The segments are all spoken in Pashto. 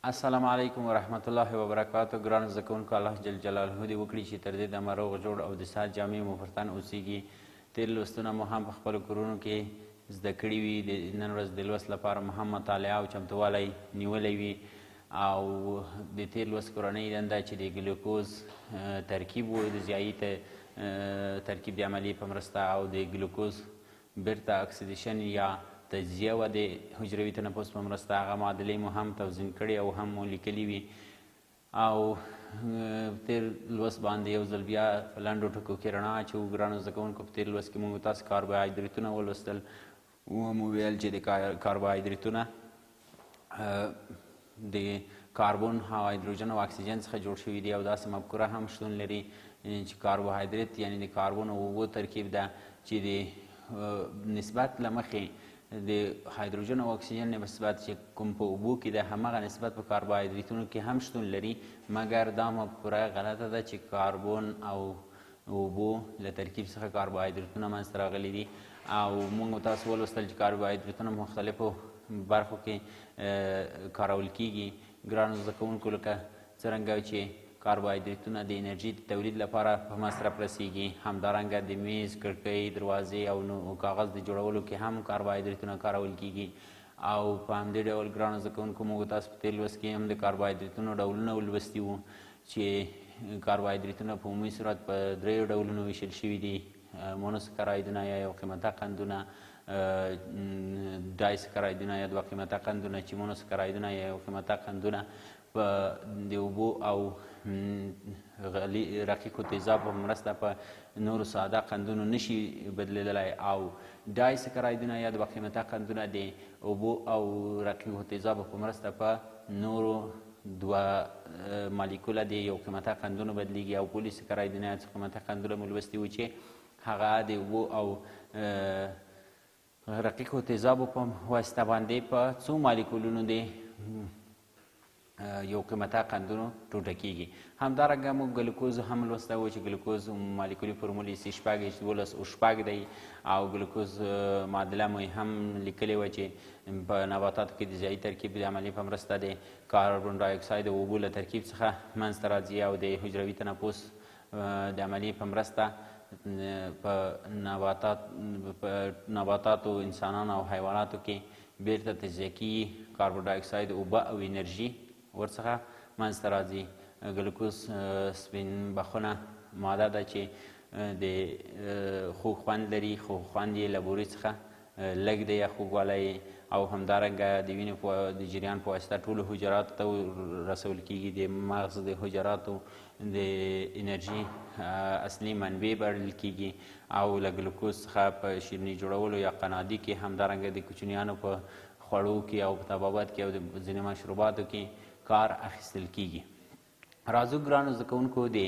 السلام علیکم ورحمت الله وبرکاتو. ګرانو زده کوونکو، الله جل جلاله دې وکړي چې تر دې دمه روغ جوړ او د صحت جامې مو پر تن اوسیږي. تېر لوستونه مو هم په خپلو کورونو کې زده کړي وي. د نن ورځ د لوست لپاره مو هم مطالعه او چمتووالی نیولی وي. او د تېر لوست کورنۍ دنده چې د ګلوکوز ترکیب و، د ضیایي ترکیب د عملیې په مرسته او د ګلوکوز بیرته اکسیدیشن یا تجزیه و د حجروي تنفس په مرسته، هغه معادلې مو هم توزین کړي او هم مو لیکلي وي. او تېر لوست باندې یو ځل بیا په لنډو ټکو کې رڼا اچوو. ګرانو زده کوونکو، په تېر لوست کې موږ تاسو کاربوهایدریتونه ولوستل. ومو ویل چې د کاربوهایدریتونه د کاربن او هایدروجن او اکسیجن څخه جوړ شوي دي، او داسې مفکوره هم شتون لري چې کاربوهایدریت یعنې د کاربن او اوبو ترکیب ده چې د نسبت له مخې د هایدروجن او اکسیجن نسبت چې کوم په اوبو کې ده، همغه نسبت په کاربوهایدریتونو کې هم شتون لري. مګر دا مفکوره غلطه ده چې کاربن او اوبو له ترکیب څخه کاربوهایدریتونه منځته راغلي دي. او موږ تاسو ولوستل چې کاربوهایدریتونه مختلفو برخو کې کارول کیږي. ګرانو زده کوونکو، لکه څرنګه چې کاربوهایدریتونه د انرژي د تولید لپاره په مصرف رسیږي، همدارنګه د میز، کړکۍ، دروازې او کاغذ د جوړولو کې هم کاربوهایدریتونه کارول کیږي. او په همدې ډول ګرانو زده کوونکو، موږ تاسو په تېر لوست کې هم د کاربوهایدریتونو ډولونه ولوستي وو چې کاربوهایدریتونه په عمومي صورت په دریو ډولونو ویشل شوي دي: مونوسکرایدونه یا یو قیمته قندونه، ډایسکرایدونه یا دوه قیمته قندونه. چې مونوسکرایدونه یا یو قیمته قندونه په د اوبو او رقیقو تیزابو په مرسته په نورو ساده قندونو نشي بدلیدلی، او ډایسکرایدونه یا دوه قیمته قندونه د اوبو او رقیقو تیزابو په مرسته په نورو دوه مالیکوله د یو قیمته قندونو بدلیږي. او پولیسکرایدونه یا څو قیمته قندونه مو لوستي وو چې هغه د اوبو او رقیقو تیزابو په واسطه باندې په څو مالیکولونو د یو قیمته قندونو ټوټه کیږي. همدارنګه موږ ګلوکوز هم لوستی وو چې ګلوکوز مالیکولي فورمول یې C6H12O دی، او ګلوکوز معادله مو هم لیکلې وه چې په نباتاتو کې د ضیایي ترکیب د عملیې په مرسته د کاربن ډای اکساید او اوبو له ترکیب څخه منځته راځي، او د حجروي تنفس د عملیې په مرسته په نباتاتو، انسانانو او حیواناتو کې بیرته تجزیه کیږي. کاربن ډای اکساید، اوبه او انرژي ورڅخه منځته راځي. ګلوکوز سپین بخونه ماده ده چې د خوږ خوند لري. خوږ خوند یې له بورې څخه لږ دی یا خوږوالی، او همدارنګه د وینې د جریان په واسطه ټولو حجراتو ته رسول کیږي. د مغز د حجراتو د انرژي اصلي منبع بلل کیږي، او له ګلوکوز څخه په شیریني جوړولو یا قنادي کې، همدارنګه د کوچنیانو په خوړو کې او په طبابت کې او د ځینې مشروباتو کې کار اخیستل کیږي. راځو ګرانو زده کوونکو د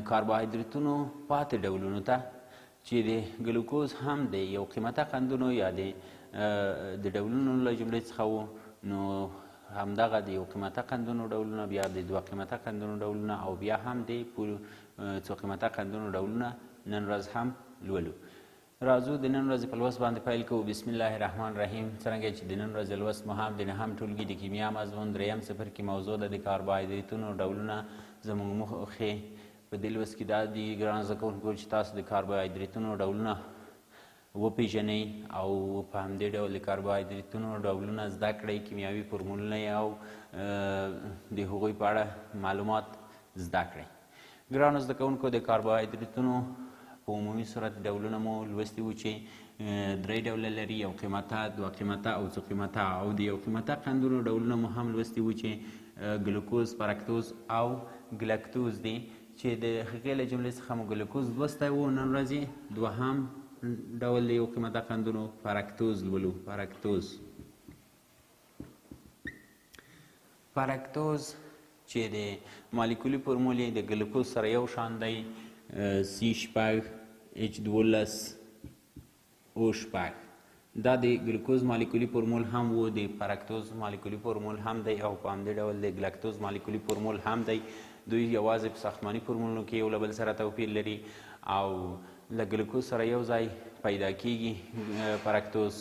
کاربوهایدریتونو پاتې ډولونو ته، چې د ګلوکوز هم د یو قیمته قندونو یا د ډولونو له جملې څخه و. نو همدغه د یو قیمته قندونو ډولونه، بیا د دوه قیمته قندونو ډولونه، او بیا هم د څو قیمته قندونو ډولونه نن ورځ هم لولو. راځو د نن ورځې په لوست باندې پیل کوو. بسم الله الرحمن الرحیم. څرنګه چې د نن ورځې لوست مو هم د نهم ټولګي د کیمیا مضمون 3 صفر کې موضوع ده د کاربوهایدریتونو ډولونه. زموږ موخې په دې لوست کې دا دي ګرانو زده کوونکو چې تاسو د کاربوهایدریتونو ډولونه وپیژنئ، او په همدې ډول د کاربوهایدریتونو ډولونه زده کړئ، کیمیاوي فورمولونه او د هغوی په اړه معلومات زده کړئ. ګرانو زده کوونکو، د کاربوهایدریتونو په عمومي صورت ډولونه مو لوستي وو چې 3 ډوله لري: یو قیمته، دوه قیمته او څو قیمته. او د یو قیمته قندونو ډولونه مو هم لوستي وو چې ګلوکوز، فرکتوز او ګلکتوز دي، چې د هغې له جملې څخه مو ګلوکوز لوستی وو. نن ورځې دوهم ډول د یو قیمته قندونو فرکتوز لولو. فرکتوز چې د مالیکولي فورمول یې د ګلوکوز سره یو شان دی، C6H12O. دا د ګلوکوز مالیکولي فورمول هم وو، د فرکتوز مالیکولي فورمول هم دی، او په همدې ډول د ګلکتوز مالیکولي فورمول هم دی. دوی یوازې په ساختماني فورمولونو کې یو له بل سره توپیر لري، او له ګلوکوز سره یو ځای پیدا کیږي فرکتوز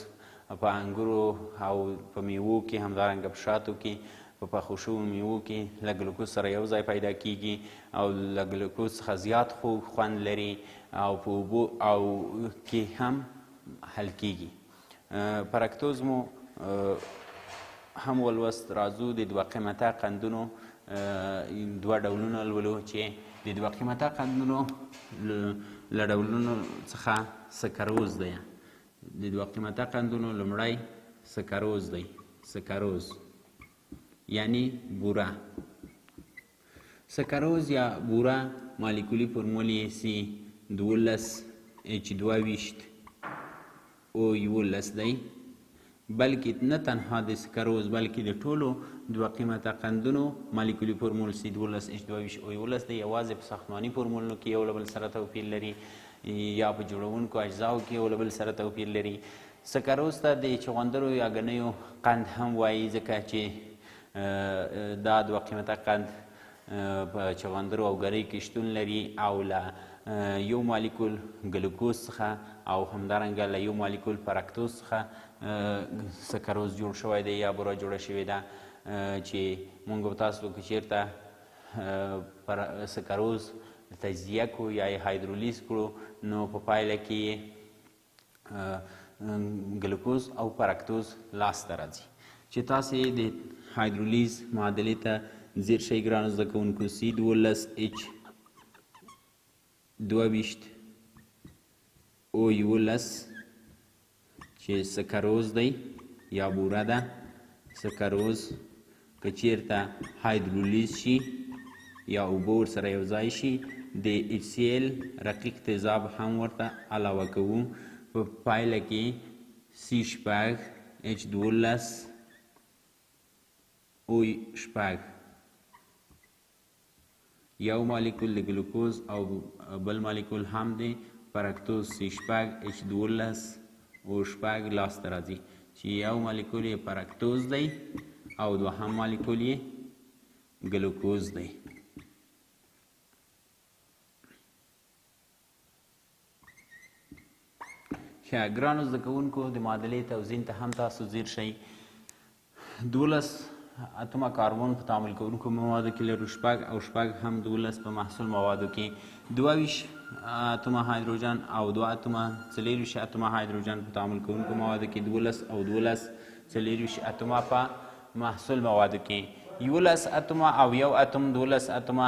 په انګورو او په میوو کې، همدارنګه په شاتو کې، په پخو شوو میوو کې له ګلوکوز سره یو ځای پیدا کیږي او له ګلوکوز څخه زیات خوږ خوند لري او په اوبو او کې هم حل کیږي. فرکتوز مو هم ولوست. راځو د دوه قیمته قندونو دوه ډولونه لولو چې د دوه قیمته قندونو له ډولونو څخه سکروز دی. د دوه قیمته قندونو لومړی سکروز دی. سکروز یعنی بوره. سکروز یا بوره مالیکولي فرمول یې C12H22 O11 دی. بلکې نه تنها د سکروز بلکې د ټولو دوه قیمته قندونو مالیکولي فرمول C12H22 O11 دی. یوازې په ساختماني فرمولونو کې یو له بل سره توپیر لري یا په جوړونکو اجزاو کې یو له بل سره توپیر لري. سکروز ته د چغندرو یا ګنیو قند هم وایي ځکه چې دا دوه قیمته قند په چغندرو او ګنیو کې شتون لري او له یو مالیکول ګلوکوز څخه او همدارنګه له یو مالیکول فرکتوز څخه سکروز جوړ شوی دی یا بوره جوړه شوې ده چې موږ به تاسو که چیرته سکروز تجزیه کړو یا یې هایدرولیز کړو نو په پایله کې ګلوکوز او فرکتوز لاسته راځي. چې تاسې د هایدرولیز معادلې ته ځیر شئ ګرانو زده کوونکو C12H22 O11 چې سکروز دی یا بوره ده. سکروز که چیرته هایدرولیز شي یا اوبه ورسره یو ځای شي د HCl رقیق تیزاب هم ورته علاوه کوو. په پایله کې C12H12 O6 یو مالیکول د ګلوکوز او بل مالیکول هم د فرکتوز C6H12 O6 لاسته راځي چې یو مالیکول یې فرکتوز دی او دوهم مالیکول یې ګلوکوز دی. ښه ګرانو زده کوونکو د معادلې توزین ته هم تاسو ځیر شئ. 12 اتمه کاربن په تعامل کوونکو موادو کې لرو، شپږ او شپږ هم 12 په محصول موادو کې، 22 اتمه هایدروجن او 2 اتمه 24 اتمه هایدروجن په تعامل کوونکو موادو کې، 12 او 12 24 اتمه په محصول موادو کې، 11 اتمه او 1 اتم 12 اتمه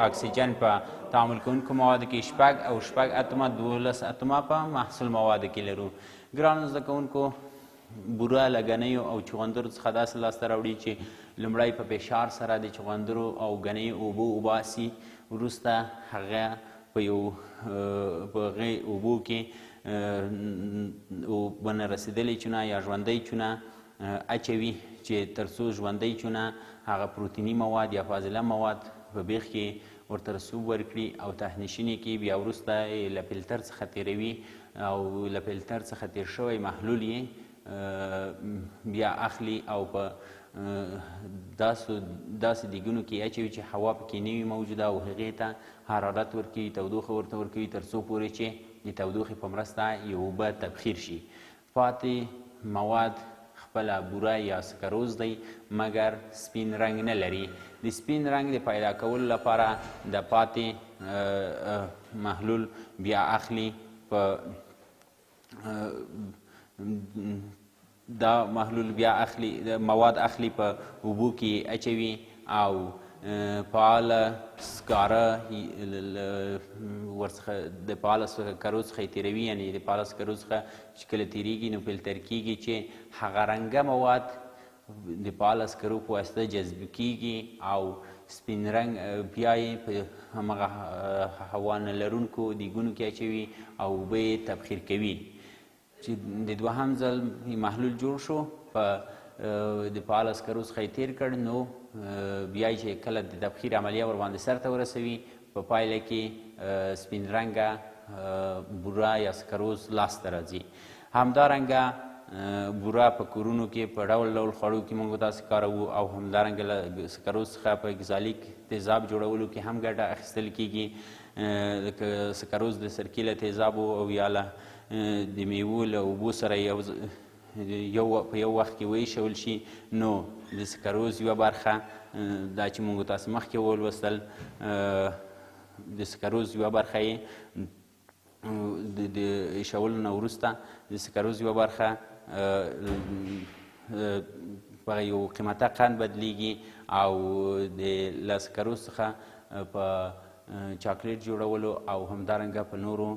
اکسیجن په تعامل کوونکو موادو کې، شپږ او شپږ اتمه 12 اتمه په محصول موادو کې لرو. ګرانو زده کوونکو بوره له ګنیو او چغندرو څخه داسې لاسته راوړي چې لومړی په فشار سره د چغندرو او ګنیو اوبه وباسي، وروسته هغه په هغې اوبو کې ونه رسېدلې چونه یا ژوندۍ چونه اچوي چې تر څو ژوندۍ چونه هغه پروتیني مواد یا فاضله مواد په بیخ کې ورته رسوب ورکړي او تهنشین یې کړي، بیا وروسته یې له فلتر څخه تیروي او له فلتر څخه تیر شوی محلول یې بیا اخلي او په داسې دیګونو کې اچوي چې هوا پکې نه وي موجوده او هغې ته حرارت ورکوي، تودوخه ورته ورکوي تر څو پورې چې د تودوخې په مرسته یې اوبه تبخیر شي. پاتې مواد خپله بوره یا سکروز دی مګر سپین رنګ نه لري. د سپین رنګ د پیدا کولو لپاره د پاتې محلول بیا اخلي په دا محلول بیا اخلي مواد اخلي په اوبو کې اچوي او فعاله سکاره ورڅخه د فعاله سکرو څخه یې تیروي، یعنې د فعاله سکرو څخه چې کله تیریږي نو فلتر کیږي چې هغه رنګه مواد د فعاله سکرو په واسطه جذب کیږي او سپین رنګ بیا یې په همغه هوا نه لرونکو دیګونو کې اچوي او اوبه یې تبخیر کوي. چې د دوهم ځل محلول جوړ شو په د فعاله سکرو څخه یې تیر کړ نو بیا چې کله د تبخیر عملیه ورباندې سرته ورسوي په پایله کې سپین رنګه بوره یا سکروز لاسته راځي. همدارنګه بوره په کورونو کې په ډول ډول خوړو کې موږ داسې کاروو او همدارنګه له سکروز څخه په ګزالیک تیزاب جوړولو کې هم ګټه اخیستل کیږي. لکه سکروز د سرکې له تیزابو او یا له د میوو له اوبو سره په یو وخت کې وایشول شي نو د سکروز یوه برخه دا چې موږ تاسو مخکې ولوستل د سکروز یوه برخه یې د ایښولو نه وروسته د سکروز یوه برخه په یو قیمته قند بدلیږي او له سکروز څخه په چاکلیټ جوړولو او همدارنګه په نورو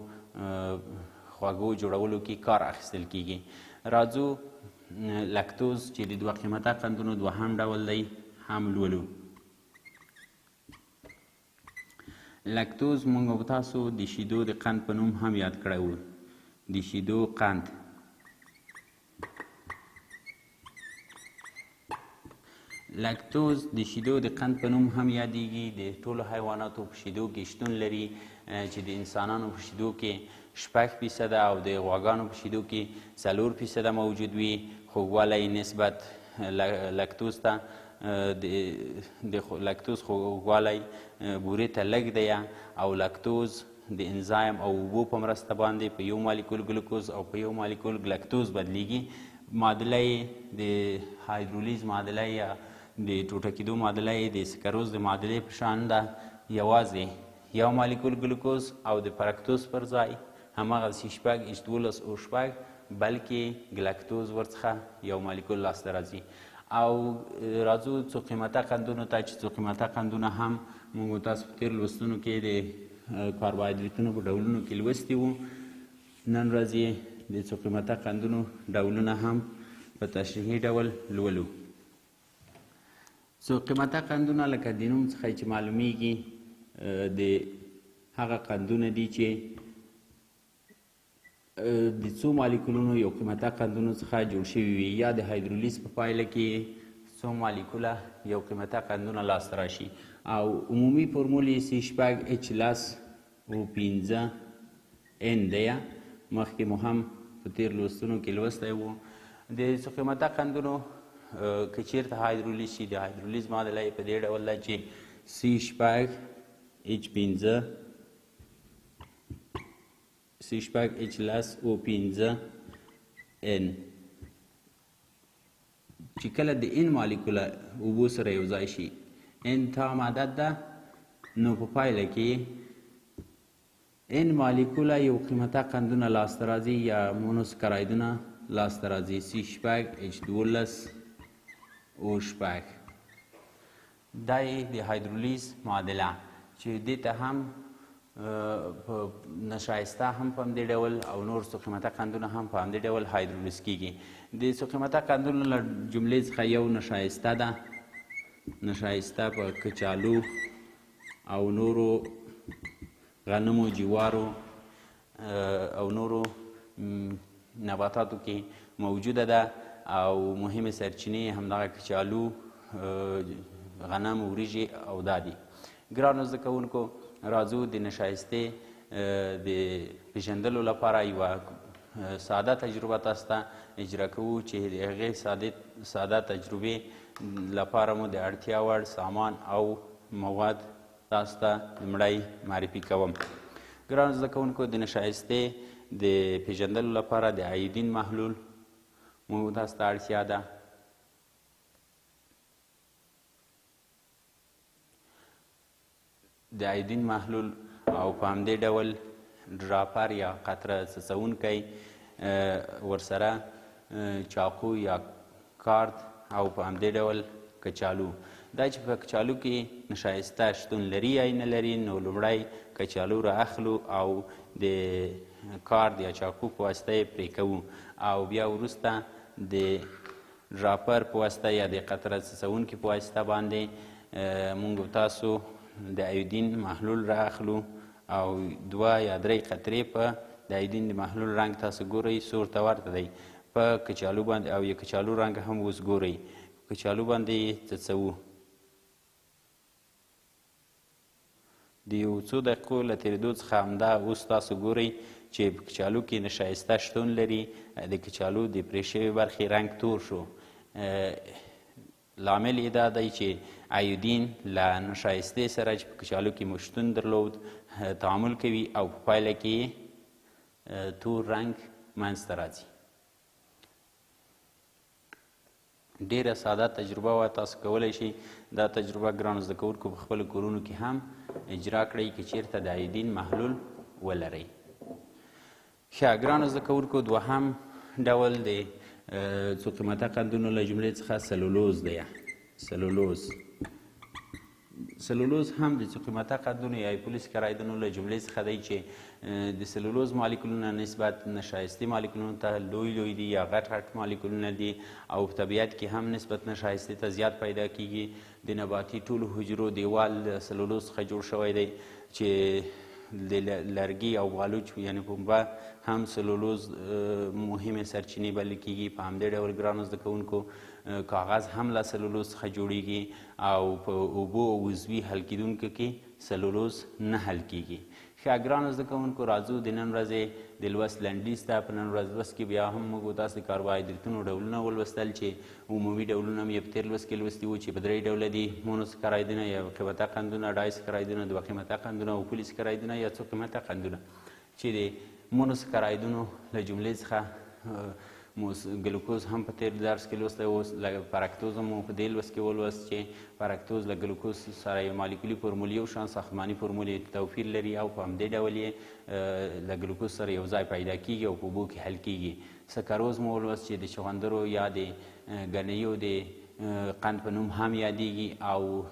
خواږو جوړولو کې کار اخیستل کیږي. راځو لکتوز چې د دوه قیمته قندونو دوهم ډول دی هم لولو. لکتوز موږ به تاسو د شیدو د قند په نوم هم یاد کړی و. د شیدو قند لکتوز د شیدو د قند په نوم هم یادیږي. د ټولو حیواناتو په شیدو کې شتون لري چې د انسانانو په شیدو کې 6% او د غواګانو په شیدو کې 4% موجود وي. خوږوالی نسبت لکتوز ته د لکتوز خوږوالی بورې ته لږ دی او لکتوز د انزایم او اوبو په مرسته باندې په یو مالیکول ګلوکوز او په یو مالیکول ګلکتوز بدلیږي. معادله یې د هایدرولیز معادله یا د ټوټه کېدو معادله یې د سکروز د معادلې په شان ده. یوازې یو مالیکول ګلوکوز او د فرکتوز پر ځای هماغسې 6H12O بلکې ګلکتوز ورڅخه یو مالیکول لاسته راځي. او راځو څو قیمته قندونو ته چې څو قیمته قندونه هم موږ تاسو په تېر لوستونو کې د کاربوهایدریتونو په ډولونو کې لوستي وو. نن ورځ یې د څو قیمته قندونو ډولونه هم په تشریحي ډول لولو. څو قیمته قندونه لکه د نوم څخه چې معلومیږي د هغه قندونه دي چې د څو مالیکولونو یو قیمته قندونو څخه جوړ شوي وي یا د هایدرولیز په پایله کې څو مالیکوله یو قیمته قندونه لاسته راشي. او عمومي فورمول یې C6H+O5N دی. مخکې مو هم په تېر لوستونو کې لوستی و. د څو قیمته قندونو که چېرته هایدرولیز شي د هایدرولیز معادله یې په دې ډول ده چې C6H+O5N چې کله د N مالیکوله اوبو سره یو ځای شي N تام عدد ده نو په پایله کې N مالیکوله یو قیمته قندونه لاسته راځي یا مونوسکرایدونه لاسته راځي C6H12O6. دا یې د هایدرولیز معادله چې دې ته هم نشایسته هم په همدې ډول او نور څو قیمته قندونه هم په همدې ډول هایدرولیز کیږي. د څو قیمته قندونو له جملې څخه یو نشایسته ده. نشایسته په کچالو او نورو غنمو جوارو او نورو نباتاتو کې موجوده ده او مهمې سرچینې همدغه کچالو غنم وریجې او دا دي. ګرانو زده کوونکو راځو د نشایستې د پیژندلو لپاره یوه ساده تجربه تاسو ته اجرا کوو چې د هغې ساده تجربې لپاره مو د اړتیا وړ سامان او مواد تاسو ته لومړی معرفي کوم. ګرانو زده کوونکو د نشایستې د پیژندلو لپاره د ایودین محلول مو تاسو ته اړتیا ده. د ایودین محلول او په همدې ډول ډراپر یا قطره څڅونکی ورسره چاقو یا کارد او په همدې ډول کچالو. دا چې په کچالو کې نشایسته شتون لري یا نه لري نو لومړی کچالو را اخلو او د کارد یا چاقو په واسطه یې پرې کوو او بیا وروسته د ډراپر په واسطه یا د قطره څڅونکي په واسطه باندې موږ تاسو د ایودین محلول را اخلو او 2 یا 3 قطرې په د ایودین د محلول رنګ تاسو ګورئ سور ته ورته دی په کچالو باندې او یا کچالو رنګ هم اوس ګورئ کچالو باندې یې څڅوو. د یو څو دقیقو له تېرېدو څخه همدا اوس تاسو ګورئ چې په کچالو کې نشایسته شتون لري. د کچالو د پرې شوې برخې رنګ تور شو. لامل یې دا دی چې ایودین له نشایستې سره چې په کچالو کې مو شتون درلود تعامل کوي او په پایله کې تور رنګ منځته راځي. ډیره ساده تجربه وه. تاسو کولی شئ دا تجربه ګرانو زده کوونکو په خپلو کورونو کې هم اجرا کړئ که چیرته د ایودین محلول ولرئ. ښه ګرانو زده کوونکو، دوهم ډول د څو قیمته قندونو له جملې څخه سلولوز دی. سلولوز هم د څو قیمته قندونو یا پولیسکرایدونو له جملې څخه دی چې د سلولوز مالیکولونه نسبت نشایستې مالیکولونو ته لوی دي یا غټ مالیکولونه دي او په طبیعت کې هم نسبت نشایستې ته زیات پیدا کیږي. د نباتي ټولو حجرو دیوال د سلولوز څخه جوړ شوی دی چې د لرګي او بالوچ یعنې پنبه هم سلولوز مهمې سرچینې بلل کیږي. په همدې ډول ګرانو زده کوونکو کاغذ هم له سلولوز څخه جوړیږي او په اوبو او عضوي حل کیدونکو کې سلولوز نه حل کیږي. ښه ګرانو زده کوونکو، راځو د نن ورځې د لوست لنډیز ته. په نن ورځ لوست کې بیا هم موږ تاسو د کاربوهایدریتونو ډولونه ولوستل چې عمومي ډولونه مې په تېر لوست کې لوستي وو چې په 3 ډوله دي: مونوسکرایدونه یا قیمته قندونه، ډایسکرایدونه 2 قیمته قندونه او پولیسکرایدونه یا 3 قیمته قندونه. چې د مونوسکرایدونو له جملې څخه ګلوکوز هم په تېر درس کې لوستی و، لکه فرکتوز هم په دې لوست کې ولوست چې فرکتوز له ګلوکوز سره یو مالیکولي فورمول یو شان ساختماني فورمول توپیر لري او په همدې ډول یې له ګلوکوز سره یو ځای پیدا کیږي او په اوبو کې حل کیږي. سکروز مو ولوست چې د چغندرو یا د ګنیو د قند په نوم هم یادیږي او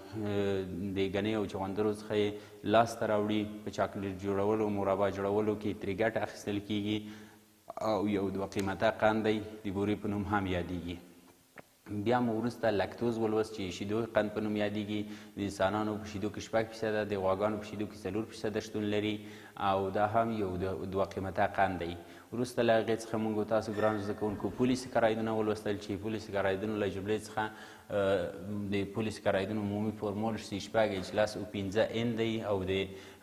د ګنیو او چغندرو څخه یې لاسته راوړي. په چاکلیټ جوړولو، مربا جوړولو کې ترې ګټه اخیستل کیږي او یو 2 قیمته قند دی، د بورې په نوم هم یادیږي. بیا مو وروسته لکتوز ولوست چې شیدو قند په نوم یادیږي. د انسانانو په شیدو کې 6%، د غواګانو په شیدو کې 4% شتون لري او دا هم یو 2 قیمته قند دی. وروسته له هغې څخه موږ تاسو ګرانو زده کوونکو پولیسکرایدونه ولوستل چې پولیسکرایدونو له جملې څخه د پولیسکرایدونو عمومي فورمول C6H10O5N دی او د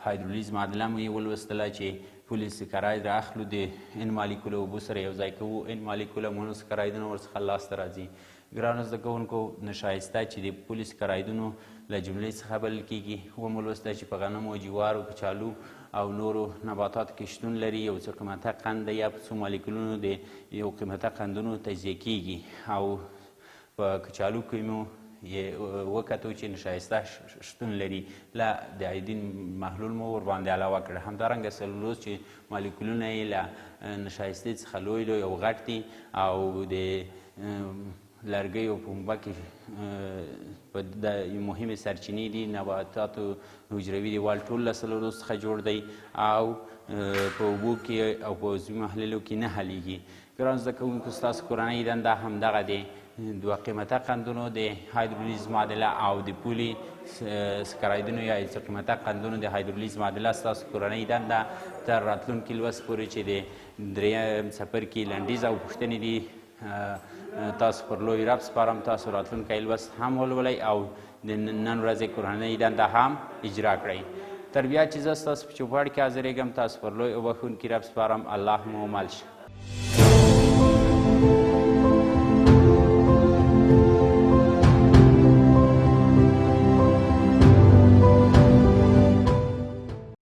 هایدرولیز معادله مو یې ولوستله چې پولیسکراید را اخلو د ان مالیکوله اوبو سره یو ځای کوو، ان مالیکوله مونوسکرایدونه ورڅخه لاسته راځي. ګرانو زده کوونکو، نشایسته چې د پولیسکرایدونو له جملې څخه بلل کیږي ومولوسته چې په غنمو، جوارو، کچالو او نورو نباتاتو کې شتون لري. یو 2 قیمته قند دی یا په څو مالیکولونو د یو قیمته قندونو تجزیه کیږي او په کچالو کې مو وکتو چې نشایسته شتون لري، له د ایودین محلول مو ورباندې علاوه کړه. همدارنګه سلولوز چې مالیکولونه یې له نشایستې څخه لوی او غټ دي او د لرګیو په پنبه کې د مهمې سرچینې دي. نباتاتو حجروي دیوال ټول له سلولوز څخه جوړ دی او په اوبو کې او په عضوي محللو کې نه حلیږي. ګرانو زده کوونکو، ستاسو کورنۍ دنده همدغه دی: 2 قیمته قندونو د هایدرولیز معادله او د پولی سکرایدونو یا 3 قیمته قندونو د هایدرولیز معادله ستاسو کورنۍ دنده تر راتلونکي لوست پورې چې د 3م څپرکي لنډیز او پوښتنې دي تاسو پر لوی رب سپارم. تاسو راتلونکی لوست هم ولولئ او د نن ورځې کورنۍ دنده هم اجرا کړئ. تر بیا چې زه ستاسو په چوپړ کې حاضرېږم، تاسو پر لوی او بخښونکي رب سپارم. الله مو مل شه.